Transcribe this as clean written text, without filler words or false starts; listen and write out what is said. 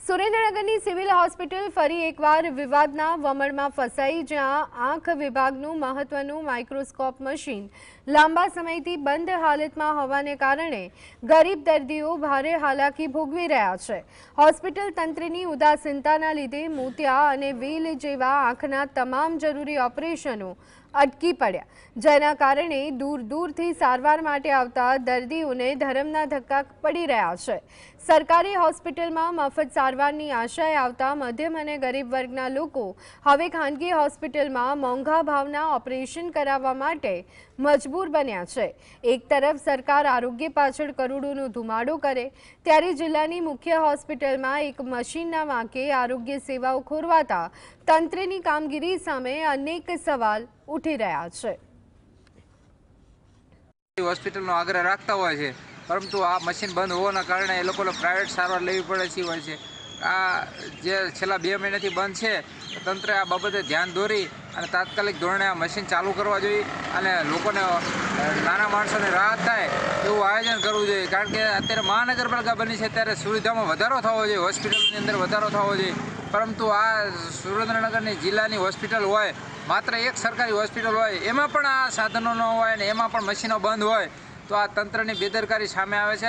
સુરેન્દ્રનગરની civil hospital ફરી એકવાર વિવાદના વમળમાં ફસાઈ, જ્યાં આંખ વિભાગનું મહત્વનું માઇક્રોસ્કોપ મશીન લાંબા સમયથી બંધ હાલતમાં હોવાને કારણે ગરીબ દર્દીઓ ભારે હાલાકી ભોગવી રહ્યા છે। હોસ્પિટલ તંત્રની ઉદાસીનતાના લીધે મોતિયા અને વ્હીલ જેવા આંખના તમામ જરૂરી ઓપરેશનો અટકી પડ્યા, જેના કારણે દૂર દૂરથી સારવાર માટે આવતા દર્દીઓને ધરમના ધક્કા પડી રહ્યા છે। સરકારી હોસ્પિટલમાં મફત સારવારની આશાએ આવતા મધ્યમ અને ગરીબ વર્ગના લોકો હવે ખાનગી હોસ્પિટલમાં મોંઘા ભાવના ઓપરેશન કરાવવા માટે મજબૂર બન્યા છે। એક તરફ સરકાર આરોગ્ય પાછળ કરોડોનો ધુમાડો કરે, ત્યારે જિલ્લાની મુખ્ય હોસ્પિટલમાં એક મશીનના વાંકે આરોગ્ય સેવાઓ ખોરવાતા તંત્રની કામગીરી સામે અનેક સવાલ ઉઠી રહ્યા છે। હોસ્પિટલનો આગ્રહ રાખતા હોય છે, પરંતુ આ મશીન બંધ હોવાના કારણે એ લોકોને પ્રાઇવેટ સારવાર લેવી પડે હોય છે। આ જે છેલ્લા 2 મહિનાથી બંધ છે, તંત્રે આ બાબતે ધ્યાન દોરી અને તાત્કાલિક ધોરણે આ મશીન ચાલુ કરવા જોઈએ અને લોકોને નાના માણસોને રાહત થાય એવું આયોજન કરવું જોઈએ। કારણ કે અત્યારે મહાનગરપાલિકા બની છે ત્યારે સુવિધામાં વધારો થવો જોઈએ, હોસ્પિટલની અંદર વધારો થવો જોઈએ, પરંતુ આ સુરેન્દ્રનગરની જિલ્લાની હોસ્પિટલ હોય, માત્ર એક સરકારી હોસ્પિટલ હોય, એમાં પણ આ સાધનો ન હોય અને એમાં પણ મશીનો બંધ હોય, તો આ તંત્રની બેદરકારી સામે આવે છે।